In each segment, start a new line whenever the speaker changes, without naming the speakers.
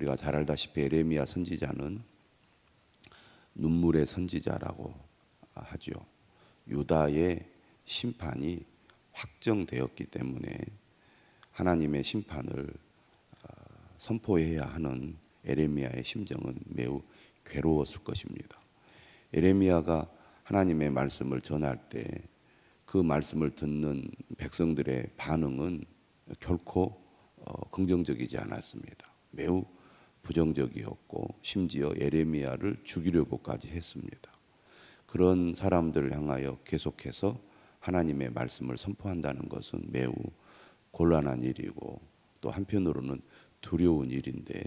우리가 잘 알다시피 에레미야 선지자는 눈물의 선지자라고 하죠. 유다의 심판이 확정되었기 때문에 하나님의 심판을 선포해야 하는 에레미야의 심정은 매우 괴로웠을 것입니다. 에레미야가 하나님의 말씀을 전할 때 그 말씀을 듣는 백성들의 반응은 결코 긍정적이지 않았습니다. 매우 부정적이었고 심지어 에레미야를 죽이려고까지 했습니다. 그런 사람들을 향하여 계속해서 하나님의 말씀을 선포한다는 것은 매우 곤란한 일이고 또 한편으로는 두려운 일인데,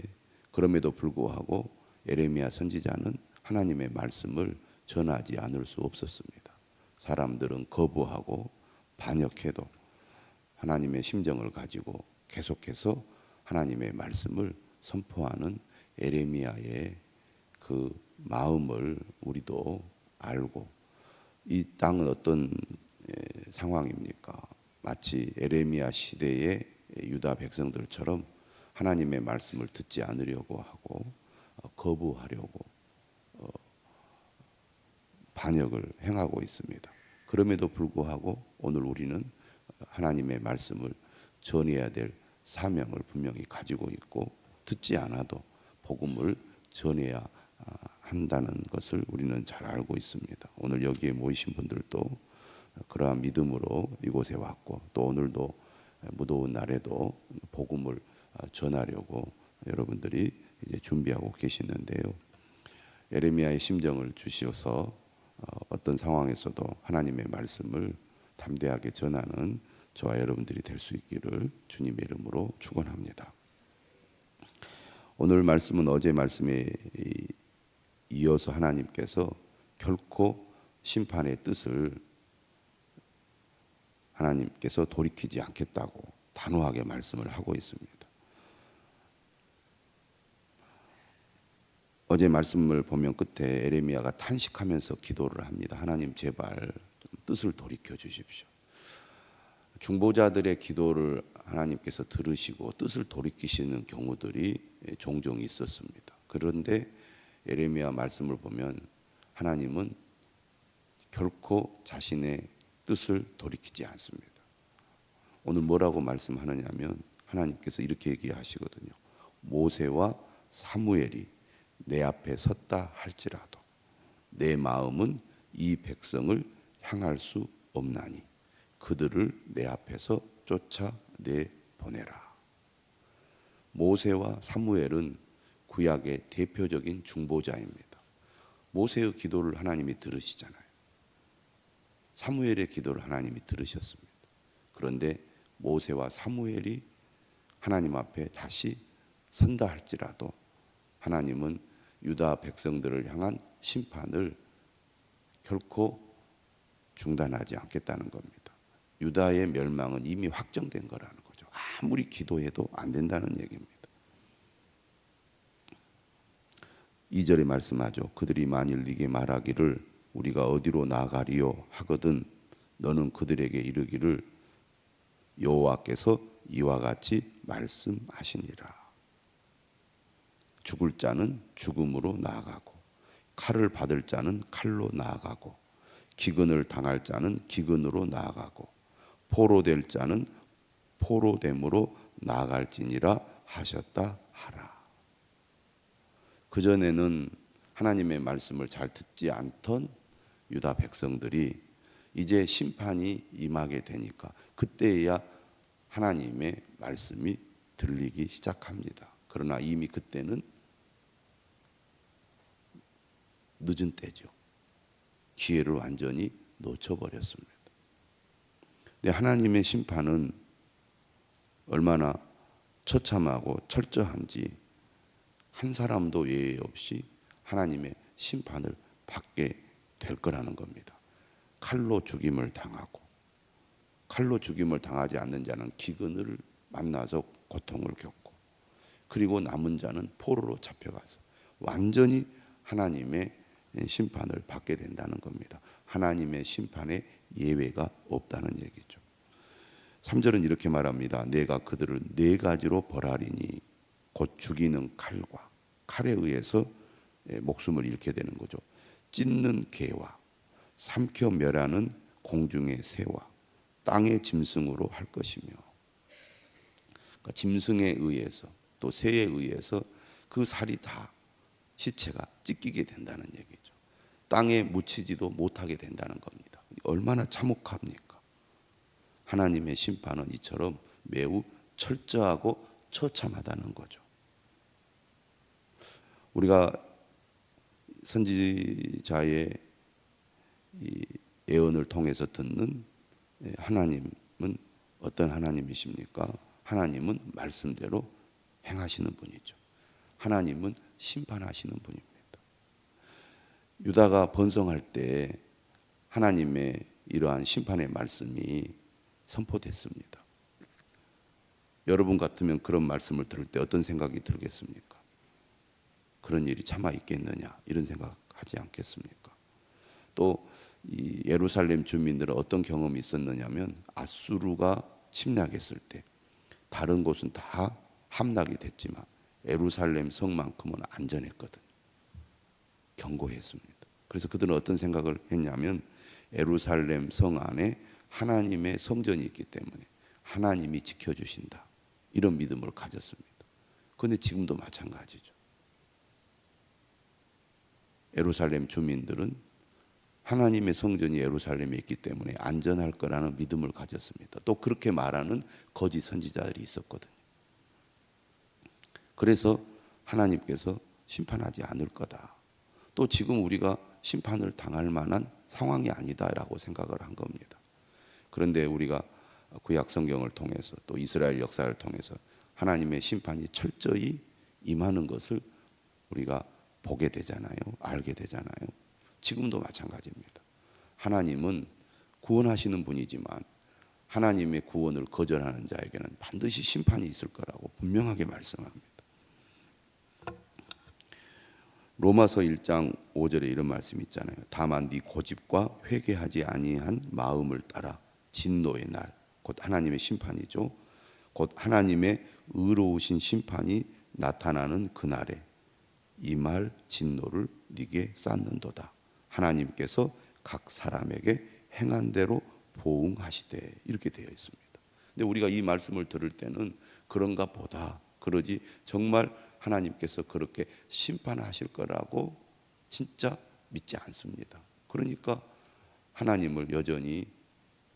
그럼에도 불구하고 에레미야 선지자는 하나님의 말씀을 전하지 않을 수 없었습니다. 사람들은 거부하고 반역해도 하나님의 심정을 가지고 계속해서 하나님의 말씀을 선포하는 에레미야의 그 마음을 우리도 알고, 이 땅은 어떤 상황입니까? 마치 에레미야 시대의 유다 백성들처럼 하나님의 말씀을 듣지 않으려고 하고 거부하려고 반역을 행하고 있습니다. 그럼에도 불구하고 오늘 우리는 하나님의 말씀을 전해야 될 사명을 분명히 가지고 있고 듣지 않아도 복음을 전해야 한다는 것을 우리는 잘 알고 있습니다. 오늘 여기에 모이신 분들도 그러한 믿음으로 이곳에 왔고 또 오늘도 무더운 날에도 복음을 전하려고 여러분들이 이제 준비하고 계시는데요. 에레미야의 심정을 주셔서 어떤 상황에서도 하나님의 말씀을 담대하게 전하는 저와 여러분들이 될 수 있기를 주님의 이름으로 축원합니다. 오늘 말씀은 어제 말씀에 이어서 하나님께서 결코 심판의 뜻을 하나님께서 돌이키지 않겠다고 단호하게 말씀을 하고 있습니다. 어제 말씀을 보면 끝에 에레미야가 탄식하면서 기도를 합니다. 하나님 제발 뜻을 돌이켜 주십시오. 중보자들의 기도를 하나님께서 들으시고 뜻을 돌이키시는 경우들이 종종 있었습니다. 그런데 에레미야 말씀을 보면 하나님은 결코 자신의 뜻을 돌이키지 않습니다. 오늘 뭐라고 말씀하느냐면 하나님께서 이렇게 얘기하시거든요. 모세와 사무엘이 내 앞에 섰다 할지라도 내 마음은 이 백성을 향할 수 없나니 그들을 내 앞에서 쫓아내보내라. 모세와 사무엘은 구약의 대표적인 중보자입니다. 모세의 기도를 하나님이 들으시잖아요. 사무엘의 기도를 하나님이 들으셨습니다. 그런데 모세와 사무엘이 하나님 앞에 다시 선다 할지라도 하나님은 유다 백성들을 향한 심판을 결코 중단하지 않겠다는 겁니다. 유다의 멸망은 이미 확정된 거라는 거죠. 아무리 기도해도 안 된다는 얘기입니다. 2절에 말씀하죠. 그들이 만일 네게 말하기를 우리가 어디로 나가리요 하거든 너는 그들에게 이르기를 여호와께서 이와 같이 말씀하시니라. 죽을 자는 죽음으로 나아가고 칼을 받을 자는 칼로 나아가고 기근을 당할 자는 기근으로 나아가고 포로될 자는 포로됨으로 나아갈지니라 하셨다 하라. 그전에는 하나님의 말씀을 잘 듣지 않던 유다 백성들이 이제 심판이 임하게 되니까 그때야 하나님의 말씀이 들리기 시작합니다. 그러나 이미 그때는 늦은 때죠. 기회를 완전히 놓쳐버렸습니다. 근데 하나님의 심판은 얼마나 처참하고 철저한지 한 사람도 예외 없이 하나님의 심판을 받게 될 거라는 겁니다. 칼로 죽임을 당하고 칼로 죽임을 당하지 않는 자는 기근을 만나서 고통을 겪고 그리고 남은 자는 포로로 잡혀가서 완전히 하나님의 심판을 받게 된다는 겁니다. 하나님의 심판에 예외가 없다는 얘기죠. 3절은 이렇게 말합니다. 내가 그들을 네 가지로 벌하리니 곧 죽이는 칼에 의해서 목숨을 잃게 되는 거죠. 찢는 개와 삼켜 멸하는 공중의 새와 땅의 짐승으로 할 것이며, 그러니까 짐승에 의해서 또 새에 의해서 그 살이 다 시체가 찢기게 된다는 얘기죠. 땅에 묻히지도 못하게 된다는 겁니다. 얼마나 참혹합니까? 하나님의 심판은 이처럼 매우 철저하고 처참하다는 거죠. 우리가 선지자의 이 예언을 통해서 듣는 하나님은 어떤 하나님이십니까? 하나님은 말씀대로 행하시는 분이죠. 하나님은 심판하시는 분입니다. 유다가 번성할 때 하나님의 이러한 심판의 말씀이 선포됐습니다. 여러분 같으면 그런 말씀을 들을 때 어떤 생각이 들겠습니까? 그런 일이 차마 있겠느냐, 이런 생각하지 않겠습니까? 또 이 예루살렘 주민들은 어떤 경험이 있었느냐면, 아수르가 침략했을 때 다른 곳은 다 함락이 됐지만 예루살렘 성만큼은 안전했거든. 경고했습니다. 그래서 그들은 어떤 생각을 했냐면, 예루살렘 성 안에 하나님의 성전이 있기 때문에 하나님이 지켜주신다, 이런 믿음을 가졌습니다. 그런데 지금도 마찬가지죠. 예루살렘 주민들은 하나님의 성전이 예루살렘에 있기 때문에 안전할 거라는 믿음을 가졌습니다. 또 그렇게 말하는 거짓 선지자들이 있었거든요. 그래서 하나님께서 심판하지 않을 거다, 또 지금 우리가 심판을 당할 만한 상황이 아니다라고 생각을 한 겁니다. 그런데 우리가 구약 성경을 통해서 또 이스라엘 역사를 통해서 하나님의 심판이 철저히 임하는 것을 우리가 보게 되잖아요. 알게 되잖아요. 지금도 마찬가지입니다. 하나님은 구원하시는 분이지만 하나님의 구원을 거절하는 자에게는 반드시 심판이 있을 거라고 분명하게 말씀합니다. 로마서 1장 5절에 이런 말씀이 있잖아요. 다만 네 고집과 회개하지 아니한 마음을 따라 진노의 날, 곧 하나님의 심판이죠. 곧 하나님의 의로우신 심판이 나타나는 그날에 이 말 진노를 네게 쌓는도다. 하나님께서 각 사람에게 행한 대로 보응하시되, 이렇게 되어 있습니다. 근데 우리가 이 말씀을 들을 때는 그런가 보다, 그러지 정말 하나님께서 그렇게 심판하실 거라고 진짜 믿지 않습니다. 그러니까 하나님을 여전히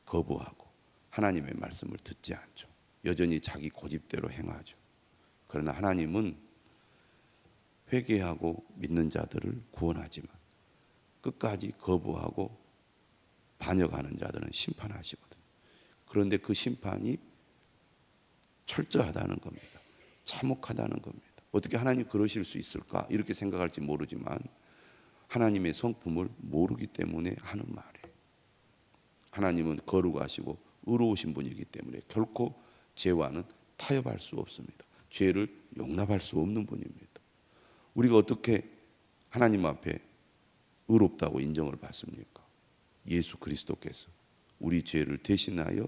거부하고 하나님의 말씀을 듣지 않죠. 여전히 자기 고집대로 행하죠. 그러나 하나님은 회개하고 믿는 자들을 구원하지만 끝까지 거부하고 반역하는 자들은 심판하시거든요. 그런데 그 심판이 철저하다는 겁니다. 참혹하다는 겁니다. 어떻게 하나님 그러실 수 있을까, 이렇게 생각할지 모르지만 하나님의 성품을 모르기 때문에 하는 말이에요. 하나님은 거룩하시고 의로우신 분이기 때문에 결코 죄와는 타협할 수 없습니다. 죄를 용납할 수 없는 분입니다. 우리가 어떻게 하나님 앞에 의롭다고 인정을 받습니까? 예수 그리스도께서 우리 죄를 대신하여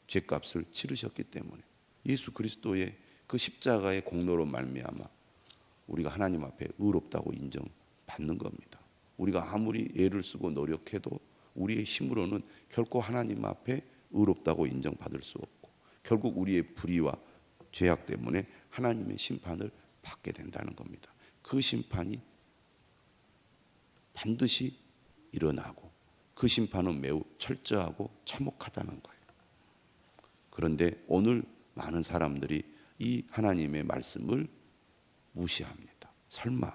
죄값을 치르셨기 때문에, 예수 그리스도의 그 십자가의 공로로 말미암아 우리가 하나님 앞에 의롭다고 인정받는 겁니다. 우리가 아무리 애를 쓰고 노력해도 우리의 힘으로는 결코 하나님 앞에 의롭다고 인정받을 수 없고, 결국 우리의 불의와 죄악 때문에 하나님의 심판을 받게 된다는 겁니다. 그 심판이 반드시 일어나고 그 심판은 매우 철저하고 참혹하다는 거예요. 그런데 오늘 많은 사람들이 이 하나님의 말씀을 무시합니다. 설마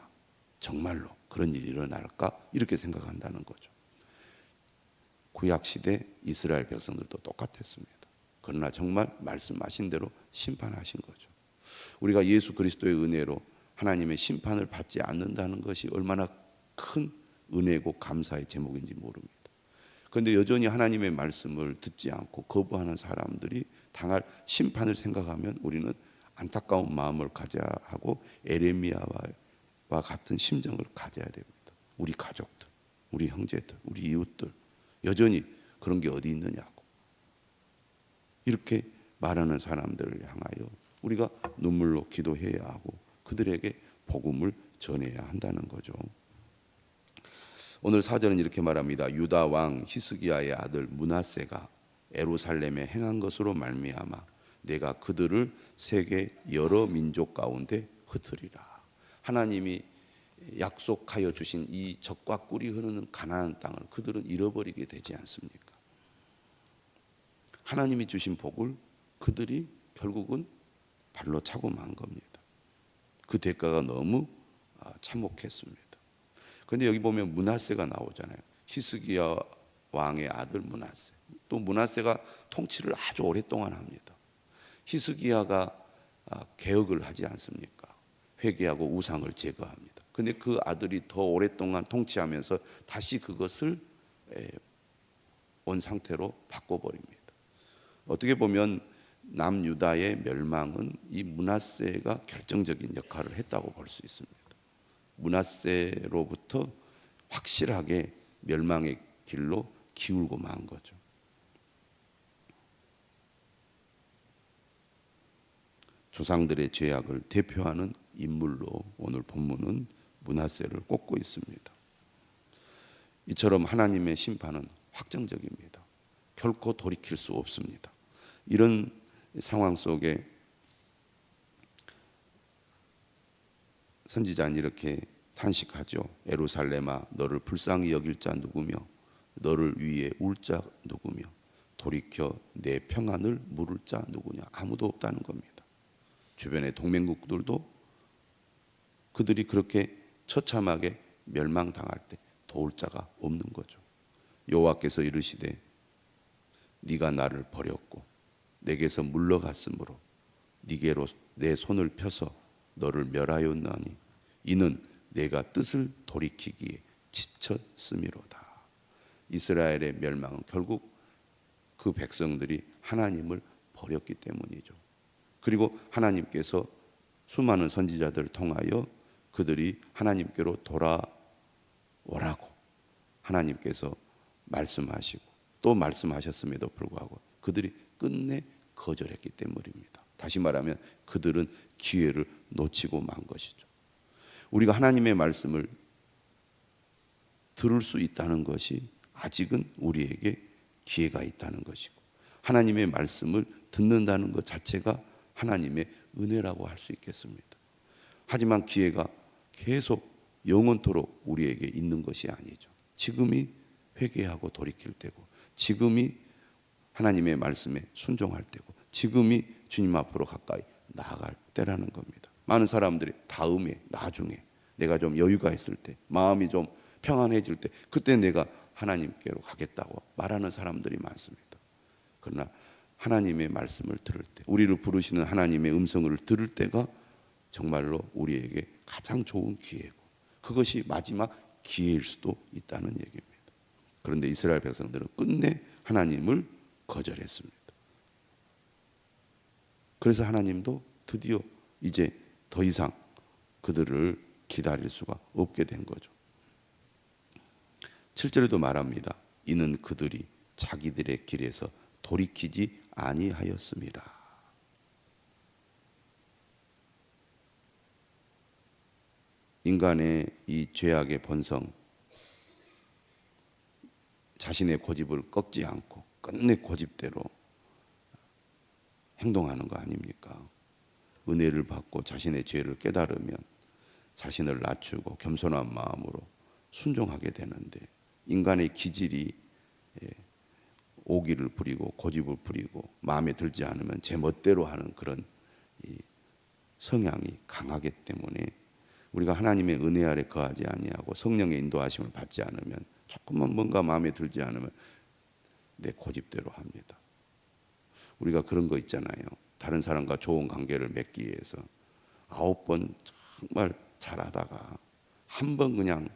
정말로 그런 일이 일어날까, 이렇게 생각한다는 거죠. 구약시대 이스라엘 백성들도 똑같았습니다. 그러나 정말 말씀하신 대로 심판하신 거죠. 우리가 예수 그리스도의 은혜로 하나님의 심판을 받지 않는다는 것이 얼마나 큰 은혜고 감사의 제목인지 모릅니다. 그런데 여전히 하나님의 말씀을 듣지 않고 거부하는 사람들이 당할 심판을 생각하면 우리는 안타까운 마음을 가져야 하고 에레미야와 같은 심정을 가져야 됩니다. 우리 가족들, 우리 형제들, 우리 이웃들 여전히 그런 게 어디 있느냐고 이렇게 말하는 사람들을 향하여 우리가 눈물로 기도해야 하고 그들에게 복음을 전해야 한다는 거죠. 오늘 사절은 이렇게 말합니다. 유다 왕 히스기야의 아들 므낫세가 예루살렘에 행한 것으로 말미암아 내가 그들을 세계 여러 민족 가운데 흩으리라. 하나님이 약속하여 주신 이 젖과 꿀이 흐르는 가나안 땅을 그들은 잃어버리게 되지 않습니까? 하나님이 주신 복을 그들이 결국은 발로 차고 만 겁니다. 그 대가가 너무 참혹했습니다. 그런데 여기 보면 므낫세가 나오잖아요. 히스기야 왕의 아들 므낫세. 또 므낫세가 통치를 아주 오랫동안 합니다. 히스기야가 개혁을 하지 않습니까? 회개하고 우상을 제거합니다. 그런데 그 아들이 더 오랫동안 통치하면서 다시 그것을 온 상태로 바꿔버립니다. 어떻게 보면 남유다의 멸망은 이 므낫세가 결정적인 역할을 했다고 볼 수 있습니다. 므낫세로부터 확실하게 멸망의 길로 기울고 만 거죠. 조상들의 죄악을 대표하는 인물로 오늘 본문은 므낫세를 꼽고 있습니다. 이처럼 하나님의 심판은 확정적입니다. 결코 돌이킬 수 없습니다. 이런 상황 속에 선지자는 이렇게 탄식하죠. 예루살렘아 너를 불쌍히 여길 자 누구며 너를 위해 울 자 누구며 돌이켜 내 평안을 물을 자 누구냐. 아무도 없다는 겁니다. 주변의 동맹국들도 그들이 그렇게 처참하게 멸망당할 때 도울 자가 없는 거죠. 여호와께서 이르시되 네가 나를 버렸고 내게서 물러갔으므로 네게로 내 손을 펴서 너를 멸하였나니 이는 내가 뜻을 돌이키기에 지쳤음이로다. 이스라엘의 멸망은 결국 그 백성들이 하나님을 버렸기 때문이죠. 그리고 하나님께서 수많은 선지자들을 통하여 그들이 하나님께로 돌아오라고 하나님께서 말씀하시고 또 말씀하셨음에도 불구하고 그들이 끝내 거절했기 때문입니다. 다시 말하면 그들은 기회를 놓치고 만 것이죠. 우리가 하나님의 말씀을 들을 수 있다는 것이 아직은 우리에게 기회가 있다는 것이고 하나님의 말씀을 듣는다는 것 자체가 하나님의 은혜라고 할 수 있겠습니다. 하지만 기회가 계속 영원토록 우리에게 있는 것이 아니죠. 지금이 회개하고 돌이킬 때고 지금이 하나님의 말씀에 순종할 때고 지금이 주님 앞으로 가까이 나아갈 때라는 겁니다. 많은 사람들이 다음에 나중에 내가 좀 여유가 있을 때 마음이 좀 평안해질 때 그때 내가 하나님께로 가겠다고 말하는 사람들이 많습니다. 그러나 하나님의 말씀을 들을 때 우리를 부르시는 하나님의 음성을 들을 때가 정말로 우리에게 가장 좋은 기회고 그것이 마지막 기회일 수도 있다는 얘기입니다. 그런데 이스라엘 백성들은 끝내 하나님을 거절했습니다. 그래서 하나님도 드디어 이제 더 이상 그들을 기다릴 수가 없게 된 거죠. 7절에도 말합니다. 이는 그들이 자기들의 길에서 돌이키지 아니하였습니다. 인간의 이 죄악의 본성, 자신의 고집을 꺾지 않고 끝내 고집대로 행동하는 거 아닙니까? 은혜를 받고 자신의 죄를 깨달으면 자신을 낮추고 겸손한 마음으로 순종하게 되는데 인간의 기질이 오기를 부리고 고집을 부리고 마음에 들지 않으면 제 멋대로 하는 그런 성향이 강하기 때문에 우리가 하나님의 은혜 아래 거하지 아니하고 성령의 인도하심을 받지 않으면 조금만 뭔가 마음에 들지 않으면 내 고집대로 합니다. 우리가 그런 거 있잖아요. 다른 사람과 좋은 관계를 맺기 위해서 9번 정말 잘하다가 한 번 그냥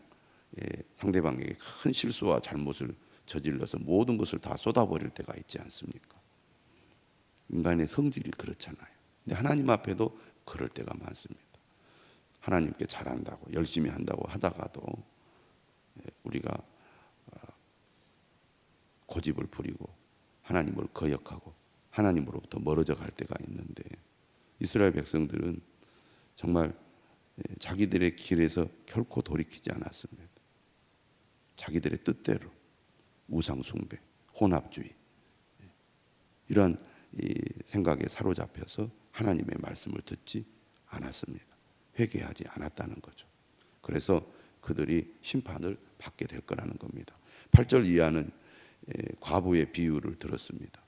상대방에게 큰 실수와 잘못을 저질러서 모든 것을 다 쏟아버릴 때가 있지 않습니까? 인간의 성질이 그렇잖아요. 근데 하나님 앞에도 그럴 때가 많습니다. 하나님께 잘한다고 열심히 한다고 하다가도 우리가 고집을 부리고 하나님을 거역하고 하나님으로부터 멀어져 갈 때가 있는데 이스라엘 백성들은 정말 자기들의 길에서 결코 돌이키지 않았습니다. 자기들의 뜻대로 우상 숭배, 혼합주의 이러한 이 생각에 사로잡혀서 하나님의 말씀을 듣지 않았습니다. 회개하지 않았다는 거죠. 그래서 그들이 심판을 받게 될 거라는 겁니다. 8절 이하는 과부의 비유를 들었습니다.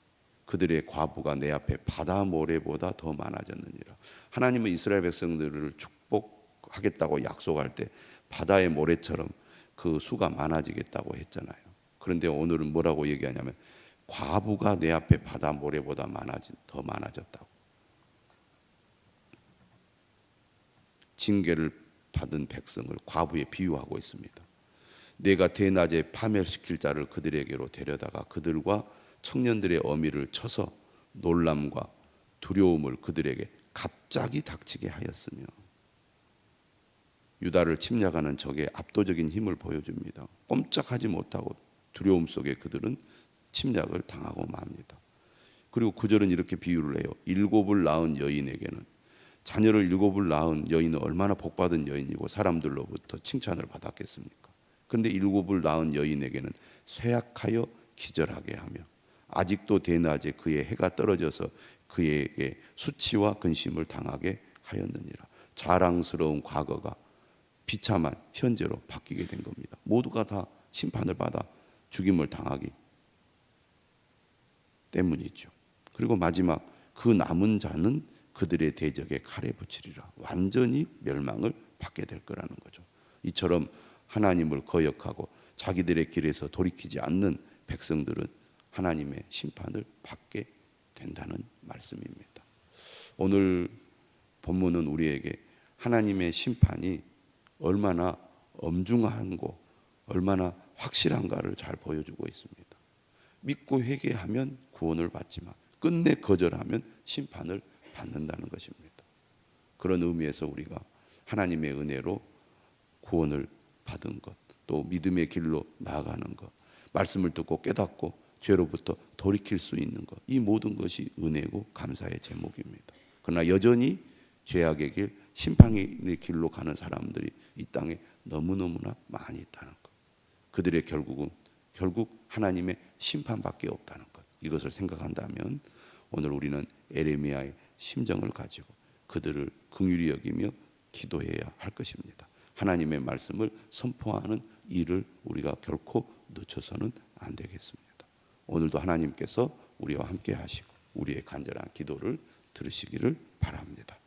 그들의 과부가 내 앞에 바다 모래보다 더 많아졌느니라. 하나님은 이스라엘 백성들을 축복하겠다고 약속할 때 바다의 모래처럼 그 수가 많아지겠다고 했잖아요. 그런데 오늘은 뭐라고 얘기하냐면 과부가 내 앞에 바다 모래보다 더 많아졌다고. 징계를 받은 백성을 과부에 비유하고 있습니다. 내가 대낮에 파멸시킬 자를 그들에게로 데려다가 그들과 청년들의 어미를 쳐서 놀람과 두려움을 그들에게 갑자기 닥치게 하였으며, 유다를 침략하는 적의 압도적인 힘을 보여줍니다. 꼼짝하지 못하고 두려움 속에 그들은 침략을 당하고 맙니다. 그리고 9절은 이렇게 비유를 해요. 7을 낳은 여인에게는, 자녀를 7을 낳은 여인은 얼마나 복받은 여인이고 사람들로부터 칭찬을 받았겠습니까? 그런데 7을 낳은 여인에게는 쇠약하여 기절하게 하며 아직도 대낮에 그의 해가 떨어져서 그에게 수치와 근심을 당하게 하였느니라. 자랑스러운 과거가 비참한 현재로 바뀌게 된 겁니다. 모두가 다 심판을 받아 죽임을 당하기 때문이죠. 그리고 마지막, 그 남은 자는 그들의 대적에 칼에 붙이리라. 완전히 멸망을 받게 될 거라는 거죠. 이처럼 하나님을 거역하고 자기들의 길에서 돌이키지 않는 백성들은 하나님의 심판을 받게 된다는 말씀입니다. 오늘 본문은 우리에게 하나님의 심판이 얼마나 엄중하고 얼마나 확실한가를 잘 보여주고 있습니다. 믿고 회개하면 구원을 받지만 끝내 거절하면 심판을 받는다는 것입니다. 그런 의미에서 우리가 하나님의 은혜로 구원을 받은 것, 또 믿음의 길로 나아가는 것, 말씀을 듣고 깨닫고 죄로부터 돌이킬 수 있는 것, 이 모든 것이 은혜고 감사의 제목입니다. 그러나 여전히 죄악의 길, 심판의 길로 가는 사람들이 이 땅에 너무너무나 많이 있다는 것, 그들의 결국 하나님의 심판밖에 없다는 것, 이것을 생각한다면 오늘 우리는 에레미야의 심정을 가지고 그들을 긍휼히 여기며 기도해야 할 것입니다. 하나님의 말씀을 선포하는 일을 우리가 결코 늦춰서는 안 되겠습니다. 오늘도 하나님께서 우리와 함께 하시고 우리의 간절한 기도를 들으시기를 바랍니다.